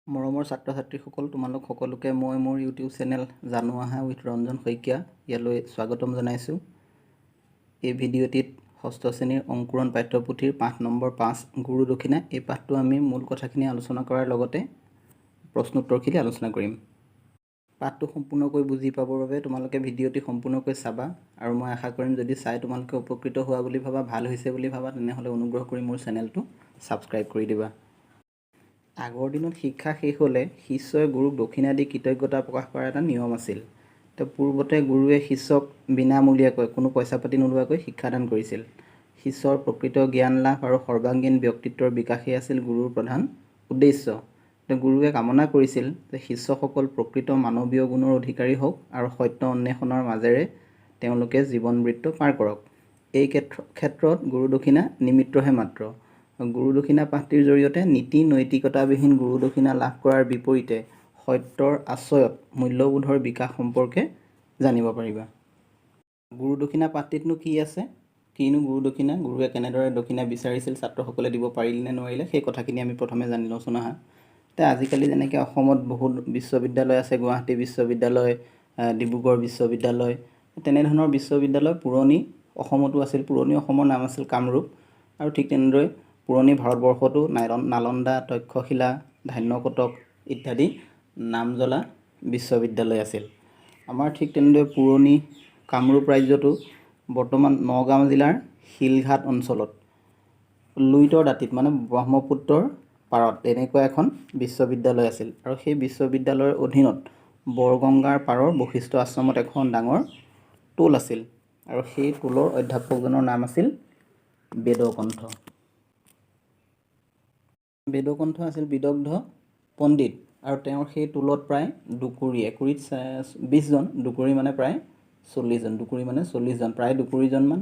মৰমৰ ছাত্ৰ ছাত্ৰীসকল, তোমালোক সকলোকে মই মোৰ ইউটিউব চেনেল জানো আহা উইথ ৰঞ্জন শইকীয়া ইয়ালৈ স্বাগতম জনাইছোঁ। এই ভিডিঅ'টিত ষষ্ঠ শ্ৰেণীৰ অংকুৰণ পাঠ্যপুথিৰ পাঠ নম্বৰ 5 গুৰু দক্ষিণা এই পাঠটো আমি মূল কথাখিনি আলোচনা কৰাৰ লগতে প্ৰশ্নোত্তৰখিনি আলোচনা কৰিম। পাঠটো সম্পূৰ্ণকৈ বুজি পাবৰ বাবে তোমালোকে ভিডিঅ'টি সম্পূৰ্ণকৈ চাবা আৰু মই আশা কৰিম যদি চাই তোমালোকে উপকৃত হোৱা বুলি ভাবা, ভাল হৈছে বুলি ভাবা, তেনেহ'লে অনুগ্ৰহ কৰি মোৰ চেনেলটো ছাবস্ক্ৰাইব কৰি দিবা। আগৰ দিনত শিক্ষা শেষ হ'লে শিষ্যই গুৰুক দক্ষিণা দি কৃতজ্ঞতা প্ৰকাশ কৰাৰ এটা নিয়ম আছিল। পূৰ্বতে গুৰুৱে শিষ্যক বিনামূলীয়াকৈ কোনো পইচা পাতি নোলোৱাকৈ শিক্ষাদান কৰিছিল। শিষ্যৰ প্ৰকৃত জ্ঞান লাভ আৰু সৰ্বাংগীন ব্যক্তিত্বৰ বিকাশেই আছিল গুৰুৰ প্ৰধান উদ্দেশ্য। গুৰুৱে কামনা কৰিছিল যে শিষ্যসকল প্ৰকৃত মানৱীয় গুণৰ অধিকাৰী হওক আৰু সত্য অন্বেষণৰ মাজেৰে তেওঁলোকে জীৱনবৃত্ত পাৰ কৰক। এই ক্ষেত্ৰত গুৰু দক্ষিণা নিমিত্তহে মাত্ৰ। গুৰু দক্ষিণা পাঠটিৰ জৰিয়তে নীতি নৈতিকতাবিহীন গুৰু দক্ষিণা লাভ কৰাৰ বিপৰীতে সত্যৰ আশ্ৰয়ত মূল্যবোধৰ বিকাশ সম্পৰ্কে জানিব পাৰিবা। গুৰু দক্ষিণা পাঠটিতনো কি আছে, কিনো গুৰু দক্ষিণা, গুৰুৱে কেনেদৰে দক্ষিণা বিচাৰিছিল, ছাত্ৰসকলে দিব পাৰিল নে নোৱাৰিলে, সেই কথাখিনি আমি প্ৰথমে জানি লওঁচোন আহা। আজিকালি যেনেকৈ অসমত বহুত বিশ্ববিদ্যালয় আছে, গুৱাহাটী বিশ্ববিদ্যালয়, ডিব্ৰুগড় বিশ্ববিদ্যালয়, তেনেধৰণৰ বিশ্ববিদ্যালয় পুৰণি অসমতো আছিল। পুৰণি অসমৰ নাম আছিল কামৰূপ, আৰু ঠিক তেনেদৰে পুৰণি ভাৰতবৰ্ষতো নালন্দা, তক্ষশিলা, ধান্যকটক ইত্যাদি নামজ্বলা বিশ্ববিদ্যালয় আছিল। আমাৰ ঠিক তেনেদৰে পুৰণি কামৰূপ ৰাজ্যতো বৰ্তমান নগাঁও জিলাৰ শিলঘাট অঞ্চলত লুইতৰ দাঁতিত মানে ব্ৰহ্মপুত্ৰৰ পাৰত এনেকুৱা এখন বিশ্ববিদ্যালয় আছিল, আৰু সেই বিশ্ববিদ্যালয়ৰ অধীনত বৰগংগাৰ পাৰৰ বশিষ্ঠ আশ্ৰমত এখন ডাঙৰ টোল আছিল, আৰু সেই টোলৰ অধ্যাপকজনৰ নাম আছিল বেদকণ্ঠ। বেদকণ্ঠ আছিল বিদগ্ধ পণ্ডিত, আৰু তেওঁৰ সেই টোলত প্ৰায় দুকুৰি, একুৰিত 20 জন, দুকুৰি মানে প্ৰায় 40 জন, দুকুৰি মানে 40 জন, প্ৰায় দুকুৰিজনমান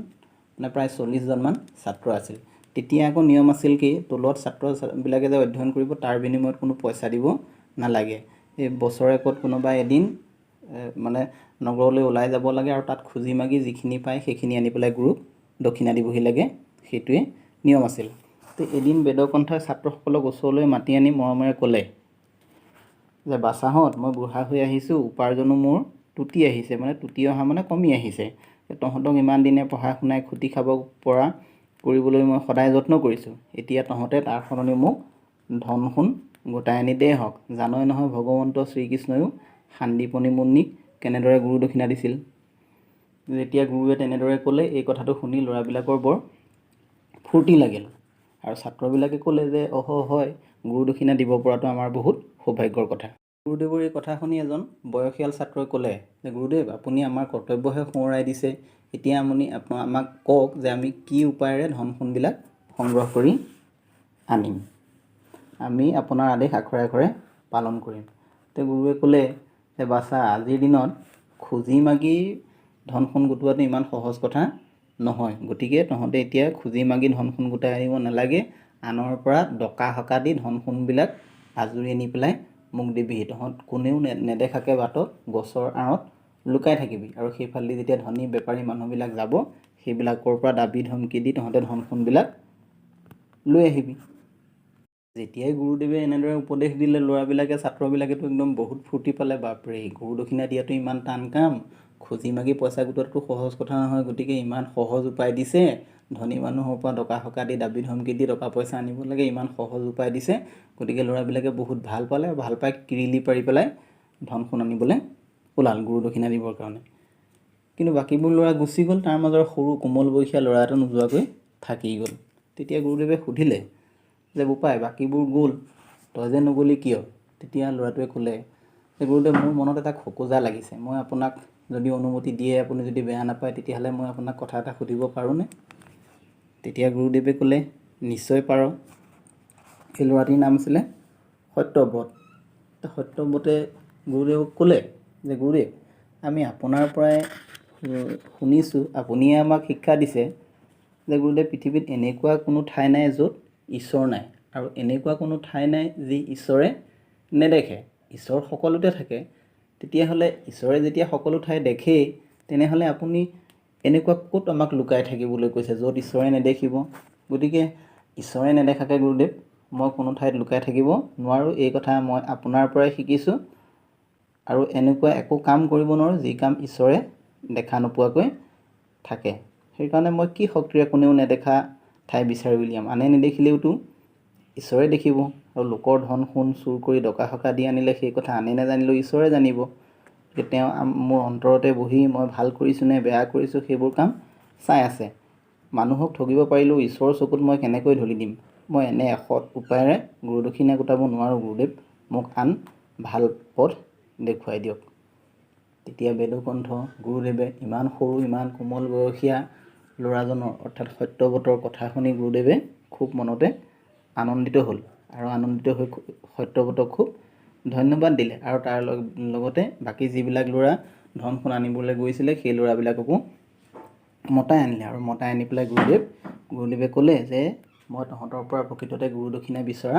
মানে প্ৰায় 40 জনমান ছাত্ৰ আছিল। তেতিয়া আকৌ নিয়ম আছিল কি, টোলত ছাত্ৰবিলাকে যে অধ্যয়ন কৰিব তাৰ বিনিময়ত কোনো পইচা দিব নালাগে। এই বছৰেকত কোনোবা এদিন মানে নগৰলৈ ওলাই যাব লাগে, আৰু তাত খুজি মাগি যিখিনি পায় সেইখিনি আনি পেলাই গুৰুক দক্ষিণা দিবহি লাগে, সেইটোৱে নিয়ম আছিল। এদিন বেদকণ্ঠই ছাত্ৰসকলক ওচৰলৈ মাতি আনি মৰমেৰে ক'লে যে বাছাহঁত, মই বুঢ়া হৈ আহিছোঁ, উপাৰ্জনো মোৰ টুটি আহিছে, মানে টুটি অহা মানে কমি আহিছে। তহঁতক ইমান দিনে পঢ়া শুনাই খুটি খাব পৰা কৰিবলৈ মই সদায় যত্ন কৰিছোঁ, এতিয়া তহঁতে তাৰ সলনি মোক ধন সোণ গোটাই আনি দেই হওক। জানই নহয় ভগৱন্ত শ্ৰীকৃষ্ণইও সান্দীপনী মুন্নিক কেনেদৰে গুৰু দক্ষিণা দিছিল। যেতিয়া গুৰুৱে তেনেদৰে ক'লে, এই কথাটো শুনি ল'ৰাবিলাকৰ বৰ ফূৰ্তি লাগিল, আৰু ছাত্ৰবিলাকে ক'লে যে হয়, গুৰু দক্ষিণা দিব পৰাটো আমাৰ বহুত সৌভাগ্যৰ কথা। গুৰুদেৱৰ এই কথা শুনি এজন বয়সীয়াল ছাত্ৰই ক'লে যে গুৰুদেৱ, আপুনি আমাৰ কৰ্তব্যহে সোঁৱৰাই দিছে, এতিয়া আমাক কওক যে আমি কি উপায়েৰে ধন সোণবিলাক সংগ্ৰহ কৰি আনিম, আমি আপোনাৰ আদেশ আখৰে আখৰে পালন কৰিম। গুৰুৱে ক'লে যে বাছা, আজিৰ দিনত খুজি মাগি ধন সোণ গোটোৱাটো ইমান সহজ কথা নহয়, গতিকে তহঁতে এতিয়া খুজি মাগি ধন সোণ গোটাই আনিব নালাগে, আনৰ পৰা ডকা হকা দি ধন সোণবিলাক আজুৰি আনি পেলাই মোক দিবিহি। তহঁত কোনেও নেদেখাকৈ বাটত গছৰ আঁৰত লুকাই থাকিবি, আৰু সেইফালেদি যেতিয়া ধনী বেপাৰী মানুহবিলাক যাব, সেইবিলাকৰ পৰা দাবী ধমকি দি তহঁতে ধন সোণবিলাক লৈ আহিবি। যেতিয়াই গুৰুদেৱে এনেদৰে উপদেশ দিলে, ল'ৰাবিলাকে, ছাত্ৰবিলাকেতো একদম বহুত ফূৰ্তি পালে। বাপৰে, গুৰু দক্ষিণা দিয়াটো ইমান টান কাম, খুজি মাগি পইচা গোটোৱাটো সহজ কথা নহয়, গতিকে ইমান সহজ উপায় দিছে, ধনী মানুহৰ পৰা ডকা হকা দি দাবী ধমকি দি টকা পইচা আনিব লাগে, ইমান সহজ উপায় দিছে। গতিকে ল'ৰাবিলাকে বহুত ভাল পালে, আৰু ভাল পাই কিৰিলি পাৰি পেলাই ধন সোণ আনিবলৈ ওলাল গুৰু দক্ষিণা দিবৰ কাৰণে। কিন্তু বাকীবোৰ ল'ৰা গুচি গ'ল, তাৰ মাজৰ সৰু কোমল বয়সীয়া ল'ৰা এটা নোযোৱাকৈ থাকি গ'ল। তেতিয়া গুৰুদেৱে সুধিলে যে বোপাই, বাকীবোৰ গ'ল, তই যে নগ'লি কিয়? তেতিয়া ল'ৰাটোৱে ক'লে যে গুৰুদেৱ, মোৰ মনত এটা খোকোজা লাগিছে, মই আপোনাক যদি অনুমতি দিয়ে, আপুনি যদি বেয়া নাপায়, তেতিয়াহ'লে মই আপোনাক কথা এটা সুধিব পাৰোঁনে? তেতিয়া গুৰুদেৱে ক'লে নিশ্চয় পাৰ। সেই ল'ৰাটিৰ নাম আছিলে সত্যব্ৰত। সত্যব্ৰতে গুৰুদেৱক ক'লে যে গুৰুদেৱ, আমি আপোনাৰ পৰাই শুনিছোঁ, আপুনিয়ে আমাক শিক্ষা দিছে যে গুৰুদেৱ, পৃথিৱীত এনেকুৱা কোনো ঠাই নাই য'ত ঈশ্বৰ নাই, আৰু এনেকুৱা কোনো ঠাই নাই যি ঈশ্বৰে নেদেখে। ঈশ্বৰ সকলোতে থাকে। তেতিয়াহ'লে ঈশ্বৰে যেতিয়া সকলো ঠাই দেখেই, তেনেহ'লে আপুনি এনেকুৱা ক'ত আমাক লুকাই থাকিবলৈ কৈছে য'ত ঈশ্বৰে নেদেখিব? গতিকে ঈশ্বৰে নেদেখাকৈ গুৰুদেৱ মই কোনো ঠাইত লুকাই থাকিব নোৱাৰোঁ। এই কথা মই আপোনাৰ পৰাই শিকিছোঁ আৰু এনেকুৱা একো কাম কৰিব নোৱাৰোঁ যি কাম ঈশ্বৰে দেখা নোপোৱাকৈ থাকে। সেইকাৰণে মই কি শক্তিৰে কোনেও নেদেখা ঠাই বিচাৰি উলিয়াম। আনে নেদেখিলেওতো ঈশ্বৰে দেখিব, আৰু লোকৰ ধন সোণ চুৰ কৰি ডকা হকা দি আনিলে সেই কথা আনে নাজানিলেও ঈশ্বৰে জানিব। গতিকে তেওঁ মোৰ অন্তৰতে বহি মই ভাল কৰিছোঁ নে বেয়া কৰিছোঁ সেইবোৰ কাম চাই আছে। মানুহক ঠগিব পাৰিলেও ঈশ্বৰৰ চকুত মই কেনেকৈ ধৰি দিম। মই এনে এসৎ উপায়েৰে গুৰুদক্ষিণা গোটাব নোৱাৰোঁ। গুৰুদেৱ, মোক আন ভাল পথ দেখুৱাই দিয়ক। তেতিয়া বেদকণ্ঠ গুৰুদেৱে ইমান সৰু ইমান কোমল বয়সীয়া ল'ৰাজনৰ অৰ্থাৎ সত্যব্ৰতৰ কথা শুনি গুৰুদেৱে খুব মনতে আনন্দিত হ'ল আৰু আনন্দিত হৈ সত্যব্ৰতক খুব ধন্যবাদ দিলে আৰু তাৰ লগতে বাকী যিবিলাক ল'ৰা ধন সোণ আনিবলৈ গৈছিলে সেই ল'ৰাবিলাককো মতাই আনিলে আৰু মতাই আনি পেলাই গুৰুদেৱে ক'লে যে মই তহঁতৰ পৰা প্ৰকৃততে গুৰুদক্ষিণা বিচৰা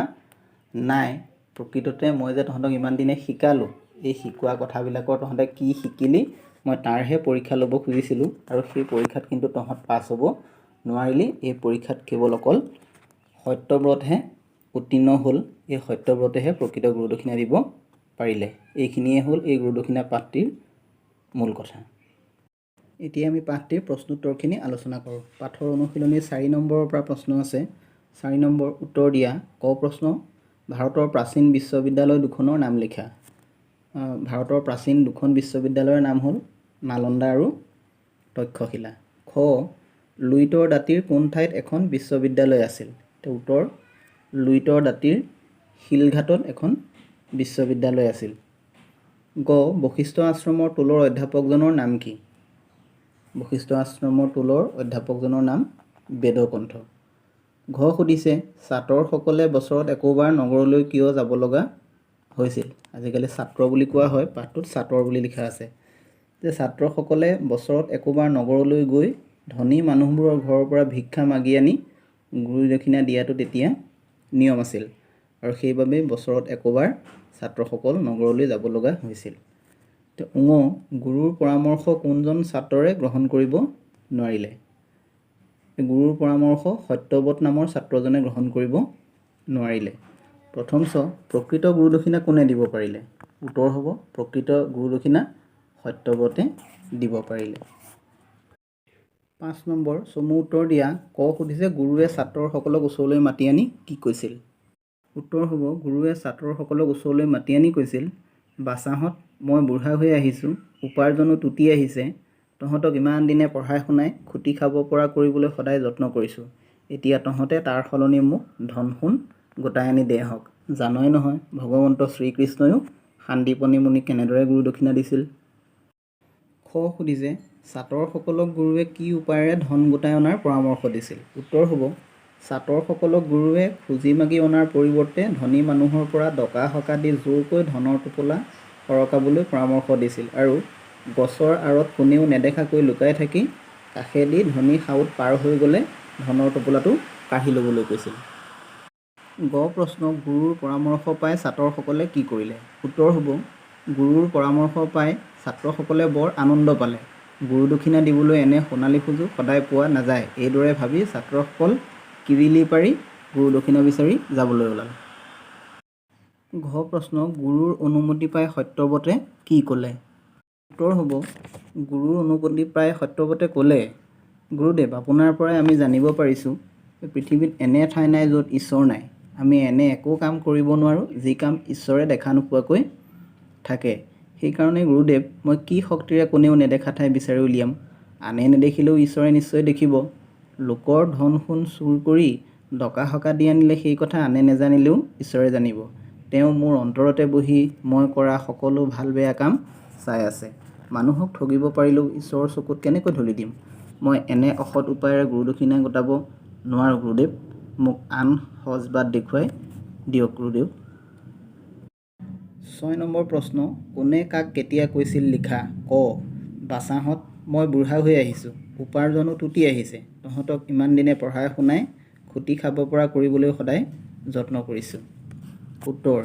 নাই। প্ৰকৃততে মই যে তহঁতক ইমান দিনে শিকালোঁ, এই শিকোৱা কথাবিলাকৰ তহঁতে কি শিকিলি মই তাৰহে পৰীক্ষা ল'ব খুজিছিলোঁ আৰু সেই পৰীক্ষাত কিন্তু তহঁত পাছ হ'ব নোৱাৰিলি। এই পৰীক্ষাত কেৱল অকল সত্যব্ৰতহে উত্তীৰ্ণ হ'ল। এই সত্যব্ৰতেহে প্ৰকৃত গুৰুদক্ষিণা দিব পাৰিলে। এইখিনিয়ে হ'ল এই গুৰুদক্ষিণা পাঠটিৰ মূল কথা। এতিয়া আমি পাঠটিৰ প্ৰশ্নোত্তৰখিনি আলোচনা কৰোঁ। পাঠৰ অনুশীলনী 4 নম্বৰৰ পৰা প্ৰশ্ন আছে। 4 নম্বৰ উত্তৰ দিয়া। ক প্ৰশ্ন, ভাৰতৰ প্ৰাচীন বিশ্ববিদ্যালয় দুখনৰ নাম লিখা। ভাৰতৰ প্ৰাচীন দুখন বিশ্ববিদ্যালয়ৰ নাম হ'ল নালন্দা আৰু তক্ষশিলা। খ, লুইতৰ দাঁতিৰ কোন ঠাইত এখন বিশ্ববিদ্যালয় আছিল? উত্তৰ, লুইতৰ দাঁতিৰ শিলঘাটত এখন বিশ্ববিদ্যালয় আছিল। গ, বশিষ্ঠ আশ্ৰমৰ টোলৰ অধ্যাপকজনৰ নাম কি? বশিষ্ঠ আশ্ৰমৰ টোলৰ অধ্যাপকজনৰ নাম বেদকণ্ঠ। ঘ সুধিছে, ছাত্ৰসকলে বছৰত একোবাৰ নগৰলৈ কিয় যাব লগা হৈছিল? আজিকালি ছাত্ৰ বুলি কোৱা হয়, পাঠটোত ছাত্ৰ বুলি লিখা আছে। যে ছাত্ৰসকলে বছৰত একোবাৰ নগৰলৈ গৈ ধনী মানুহবোৰৰ ঘৰৰ পৰা ভিক্ষা মাগি আনি গুৰুদক্ষিণা দিয়াটো তেতিয়া নিয়ম আছিল আৰু সেইবাবে বছৰত একোবাৰ ছাত্ৰসকল নগৰলৈ যাব লগা হৈছিল। ঙ, গুৰুৰ পৰামৰ্শ কোনজন ছাত্ৰৰে গ্ৰহণ কৰিব নোৱাৰিলে? গুৰুৰ পৰামৰ্শ সত্যব্ৰত নামৰ ছাত্ৰজনে গ্ৰহণ কৰিব নোৱাৰিলে। প্ৰথম চ, প্ৰকৃত গুৰুদক্ষিণা কোনে দিব পাৰিলে? উত্তৰ হ'ব, প্ৰকৃত গুৰুদক্ষিণা সত্যব্ৰতে দিব পাৰিলে। 5 নম্বৰ চমু উত্তৰ দিয়া। ক সুধিছে, গুৰুৱে ছাত্ৰসকলক ওচৰলৈ মাতি আনি কি কৈছিল? উত্তৰ হ'ব, গুৰুৱে ছাত্ৰসকলক ওচৰলৈ মাতি আনি কৈছিল, বাছাহঁত, মই বুঢ়া হৈ আহিছোঁ, উপাৰ্জনো টুটি আহিছে, তহঁতক ইমান দিনে পঢ়াই শুনাই খুটি খাব পৰা কৰিবলৈ সদায় যত্ন কৰিছোঁ। এতিয়া তহঁতে তাৰ সলনি মোক ধন সোণ গোটাই আনি দে হওক। জানই নহয় ভগৱন্ত শ্ৰীকৃষ্ণইও শান্তিপনী মুনিক কেনেদৰে গুৰুদক্ষিণা দিছিল। খ সুধিছে, ছাত্ৰসকলক গুৰুৱে কি উপায়েৰে ধন গোটাই অনাৰ পৰামৰ্শ দিছিল? উত্তৰ হ'ব, ছাত্ৰসকলক গুৰুৱে খুজি মাগি অনাৰ পৰিৱৰ্তে ধনী মানুহৰ পৰা ডকা হকা দি জোৰকৈ ধনৰ টোপোলা সৰকাবলৈ পৰামৰ্শ দিছিল আৰু গছৰ আঁৰত কোনেও নেদেখাকৈ লুকাই থাকি কাষেদি ধনী সাউদ পাৰ হৈ গ'লে ধনৰ টোপোলাটো কাঢ়ি ল'বলৈ কৈছিল। গ প্ৰশ্ন, গুৰুৰ পৰামৰ্শ পাই ছাত্ৰসকলে কি কৰিলে? উত্তৰ হ'ব, গুৰুৰ পৰামৰ্শ পাই ছাত্ৰসকলে বৰ আনন্দ পালে। গুৰুদক্ষিণা দিবলৈ এনে সোণালী সুযোগ সদায় পোৱা নাযায়। এইদৰে ভাবি ছাত্ৰসকল কিৰিলি পাৰি গুৰুদক্ষিণা বিচাৰি যাবলৈ ওলালে। ঘ প্ৰশ্ন, গুৰুৰ অনুমতি পাই সত্যব্ৰতে কি ক'লে? উত্তৰ হ'ব, গুৰুৰ অনুমতি পাই সত্যব্ৰতে ক'লে, গুৰুদেৱ, আপোনাৰ পৰাই আমি জানিব পাৰিছোঁ পৃথিৱীত এনে ঠাই নাই য'ত ঈশ্বৰ নাই। আমি এনে একো কাম কৰিব নোৱাৰোঁ যি কাম ঈশ্বৰে দেখা নোপোৱাকৈ থাকে। সেইকাৰণে গুৰুদেৱ, মই কি শক্তিৰে কোনেও নেদেখা ঠাই বিচাৰি উলিয়াম। আনে নেদেখিলেও ঈশ্বৰে নিশ্চয় দেখিব। লোকৰ ধন সোণ চুৰ কৰি ডকা হকা দি আনিলে সেই কথা আনে নেজানিলেও ঈশ্বৰে জানিব। তেওঁ মোৰ অন্তৰতে বহি মই কৰা সকলো ভাল বেয়া কাম চাই আছে। মানুহক ঠগিব পাৰিলেও ঈশ্বৰৰ চকুত কেনেকৈ ধৰি দিম। মই এনে অসৎ উপায়েৰে গুৰুদক্ষিণা গোটাব নোৱাৰোঁ। গুৰুদেৱ, মোক আন সহজ বাট দেখুৱাই দিয়ক। গুৰুদেৱ। 6 নম্বৰ প্ৰশ্ন, কোনে কাক কেতিয়া কৈছিল লিখা। ক, বাছাহঁত, মই বুঢ়া হৈ আহিছোঁ, উপাৰ্জনো টুটি আহিছে, তহঁতক ইমান দিনে পঢ়াই শুনাই খুটি খাব পৰা কৰিবলৈ সদায় যত্ন কৰিছোঁ। উত্তৰ,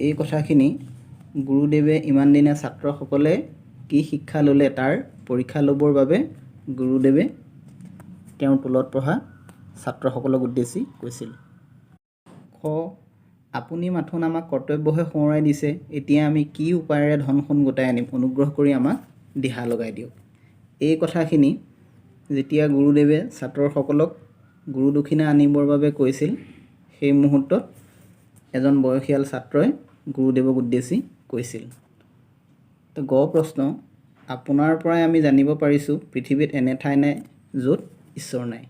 এই কথাখিনি গুৰুদেৱে ইমান দিনে ছাত্ৰসকলে কি শিক্ষা ল'লে তাৰ পৰীক্ষা ল'বৰ বাবে গুৰুদেৱে তেওঁৰ টোলত পঢ়া ছাত্ৰসকলক উদ্দেশ্যি কৈছিল। আপুনি মাথোন আমাক কৰ্তব্যহে সোঁৱৰাই দিছে, এতিয়া আমি কি উপায়েৰে ধন সোণ গোটাই আনিম, অনুগ্ৰহ কৰি আমাক দিহা লগাই দিয়ক। এই কথাখিনি যেতিয়া গুৰুদেৱে ছাত্ৰসকলক গুৰু দক্ষিণা আনিবৰ বাবে কৈছিল, সেই মুহূৰ্তত এজন বয়সীয়াল ছাত্ৰই গুৰুদেৱক উদ্দেশ্যি কৈছিল। তো প্ৰশ্ন, আপোনাৰ পৰাই আমি জানিব পাৰিছোঁ পৃথিৱীত এনে ঠাই নাই য'ত ঈশ্বৰ নাই।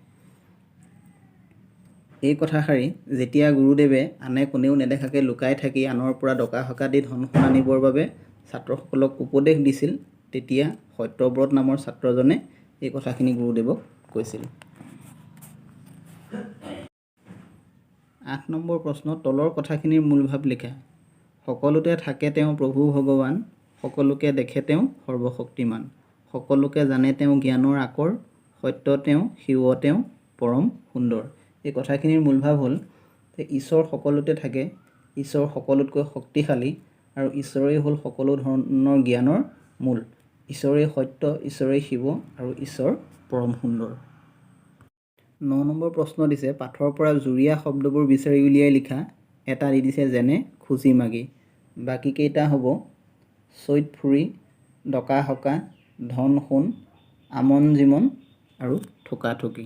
এই কথাষাৰি যেতিয়া গুৰুদেৱে আনে কোনেও নেদেখাকৈ লুকাই থাকি আনৰ পৰা ডকা হকা দি ধন সোণ আনিবৰ বাবে ছাত্ৰসকলক উপদেশ দিছিল, তেতিয়া সত্যব্ৰত নামৰ ছাত্ৰজনে এই কথাখিনি গুৰুদেৱক কৈছিল। 8 নম্বৰ প্ৰশ্ন, তলৰ কথাখিনিৰ মূল ভাৱ লিখা। সকলোতে থাকে তেওঁ প্ৰভু ভগৱান, সকলোকে দেখে তেওঁ সৰ্বশক্তিমান, সকলোকে জানে তেওঁ জ্ঞানৰ আকৰ, সত্য তেওঁ শিৱ তেওঁ পৰম সুন্দৰ। এই কথাখিনিৰ মূল ভাৱ হ'ল যে ঈশ্বৰ সকলোতে থাকে, ঈশ্বৰ সকলোতকৈ শক্তিশালী, আৰু ঈশ্বৰেই হ'ল সকলো ধৰণৰ জ্ঞানৰ মূল। ঈশ্বৰেই সত্য, ঈশ্বৰেই শিৱ, আৰু ঈশ্বৰ পৰম সুন্দৰ। 9 নম্বৰ প্ৰশ্ন দিছে, পাঠৰ পৰা জুৰীয়া শব্দবোৰ বিচাৰি উলিয়াই লিখা। এটা দি দিছে যেনে খুজি মাগি, বাকীকেইটা হ'ব চৈত ফুৰি, ডকা হকা, ধন সোণ, আমন জিমন আৰু ঠোকা ঠুকি।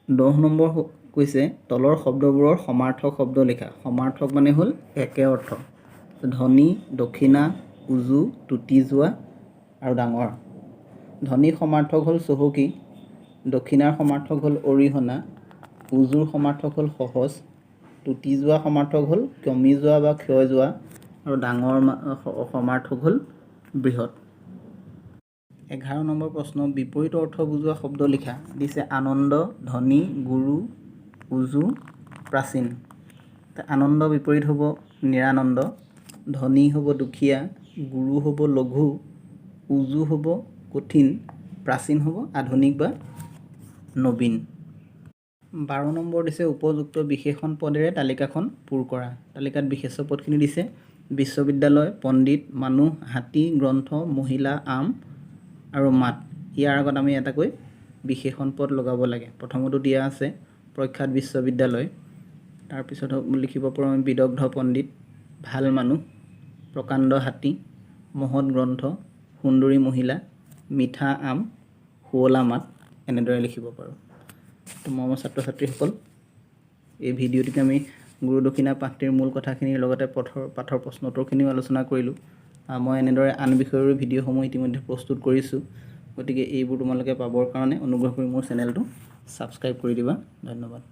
10 নম্বৰ কৈছে তলৰ শব্দবোৰৰ সমাৰ্থক শব্দ লিখা। সমাৰ্থক মানে হ'ল একে অৰ্থ। ধনী, দক্ষিণা, উজু, টুটি যোৱা আৰু ডাঙৰ। ধনীৰ সমাৰ্থক হ'ল চহকী, দক্ষিণাৰ সমাৰ্থক হ'ল অৰিহণা, উজুৰ সমাৰ্থক হ'ল সহজ, টুটি যোৱা সমাৰ্থক হ'ল কমি যোৱা বা ক্ষয় যোৱা, আৰু ডাঙৰ সমাৰ্থক হ'ল বৃহৎ। 11 নম্বৰ প্ৰশ্ন, বিপৰীত অৰ্থ বুজোৱা শব্দ লিখা। দিছে আনন্দ, ধনী, গুৰু, উজু, প্ৰাচীন। আনন্দ বিপৰীত হ'ব নিৰানন্দ, ধনী হ'ব দুখীয়া, গুৰু হ'ব লঘু, উজু হ'ব কঠিন, প্ৰাচীন হ'ব আধুনিক বা নবীন। 12 নম্বৰ দিছে উপযুক্ত বিশেষণ পদেৰে তালিকাখন পূৰ কৰা। তালিকাত বিশেষ্য পদখিনি দিছে বিশ্ববিদ্যালয়, পণ্ডিত, মানুহ, হাতী, গ্ৰন্থ, মহিলা, আম আৰু মাত। ইয়াৰ আগত আমি এটাকৈ বিশেষণ পদ লগাব লাগে। প্ৰথমতো দিয়া আছে প্ৰখ্যাত বিশ্ববিদ্যালয়, তাৰপিছত লিখিব পাৰোঁ আমি বিদগ্ধ পণ্ডিত, ভাল মানুহ, প্ৰকাণ্ড হাতী, মহৎ গ্ৰন্থ, সুন্দৰী মহিলা, মিঠা আম, শুৱলা মাত, এনেদৰে লিখিব পাৰোঁ। তো মৰমৰ ছাত্ৰ ছাত্ৰীসকল, এই ভিডিঅ'টিত আমি গুৰু দক্ষিণা পাঠটিৰ মূল কথাখিনিৰ লগতে পাঠৰ প্ৰশ্নোত্তৰখিনিও আলোচনা কৰিলোঁ। মই এনেদৰে আন বিষয়ৰো ভিডিঅ'সমূহ ইতিমধ্যে প্ৰস্তুত কৰিছোঁ, গতিকে এইবোৰ তোমালোকে পাবৰ কাৰণে অনুগ্ৰহ কৰি মোৰ চেনেলটো ছাবস্ক্ৰাইব কৰি দিবা। ধন্যবাদ।